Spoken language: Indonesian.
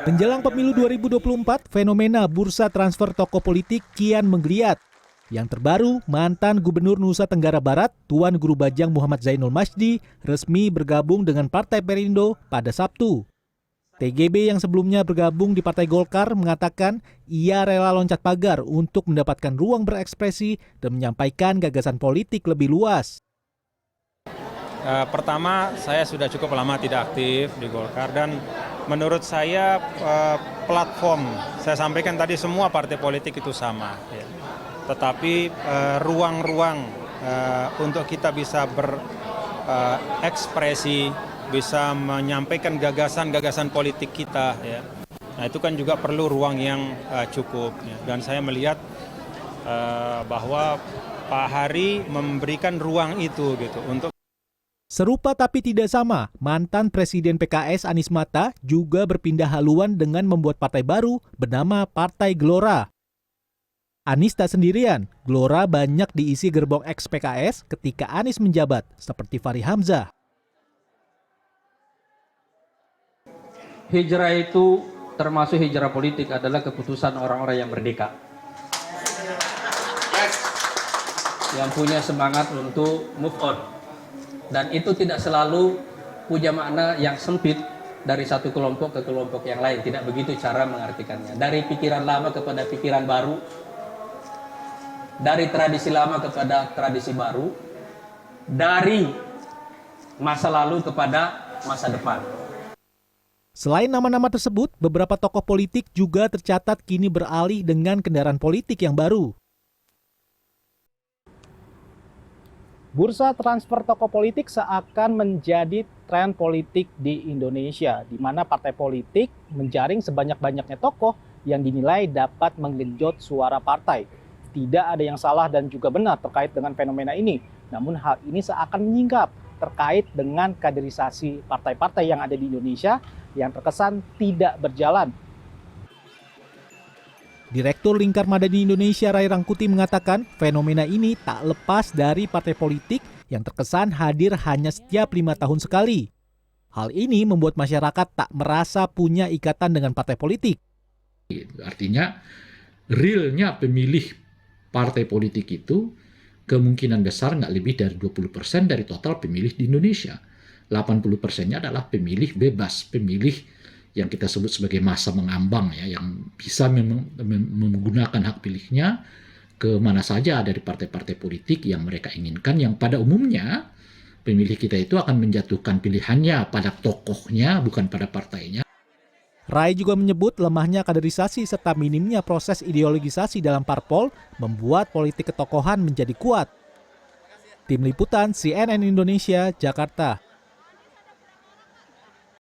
Menjelang pemilu 2024, fenomena bursa transfer tokoh politik kian menggeliat. Yang terbaru, mantan Gubernur Nusa Tenggara Barat, Tuan Guru Bajang Muhammad Zainul Masdi, resmi bergabung dengan Partai Perindo pada Sabtu. TGB yang sebelumnya bergabung di Partai Golkar mengatakan ia rela loncat pagar untuk mendapatkan ruang berekspresi dan menyampaikan gagasan politik lebih luas. Pertama, saya sudah cukup lama tidak aktif di Golkar dan menurut saya platform, saya sampaikan tadi semua partai politik itu sama. Ya. Tetapi ruang-ruang untuk kita bisa berekspresi, bisa menyampaikan gagasan-gagasan politik kita. Ya. Nah itu kan juga perlu ruang yang cukup. Ya. Dan saya melihat bahwa Pak Hari memberikan ruang itu gitu untuk. Serupa tapi tidak sama, mantan Presiden PKS Anies Mata juga berpindah haluan dengan membuat partai baru bernama Partai Gelora. Anies tak sendirian, Gelora banyak diisi gerbong ex-PKS ketika Anies menjabat, seperti Fahri Hamzah. Hijrah itu termasuk hijrah politik adalah keputusan orang-orang yang merdeka. Yang punya semangat untuk move on. Dan itu tidak selalu punya makna yang sempit dari satu kelompok ke kelompok yang lain. Tidak begitu cara mengartikannya. Dari pikiran lama kepada pikiran baru. Dari tradisi lama kepada tradisi baru. Dari masa lalu kepada masa depan. Selain nama-nama tersebut, beberapa tokoh politik juga tercatat kini beralih dengan kendaraan politik yang baru. Bursa transfer tokoh politik seakan menjadi tren politik di Indonesia, di mana partai politik menjaring sebanyak-banyaknya tokoh yang dinilai dapat menggenjot suara partai. Tidak ada yang salah dan juga benar terkait dengan fenomena ini, namun hal ini seakan menyingkap terkait dengan kaderisasi partai-partai yang ada di Indonesia yang terkesan tidak berjalan. Direktur Lingkar Madani Indonesia Ray Rangkuti mengatakan fenomena ini tak lepas dari partai politik yang terkesan hadir hanya setiap 5 tahun sekali. Hal ini membuat masyarakat tak merasa punya ikatan dengan partai politik. Artinya realnya pemilih partai politik itu kemungkinan besar nggak lebih dari 20% dari total pemilih di Indonesia. 80%-nya adalah pemilih bebas, pemilih yang kita sebut sebagai masa mengambang, ya, yang bisa menggunakan hak pilihnya ke mana saja dari partai-partai politik yang mereka inginkan, yang pada umumnya pemilih kita itu akan menjatuhkan pilihannya pada tokohnya, bukan pada partainya. Rai juga menyebut lemahnya kaderisasi serta minimnya proses ideologisasi dalam parpol membuat politik ketokohan menjadi kuat. Tim Liputan CNN Indonesia, Jakarta.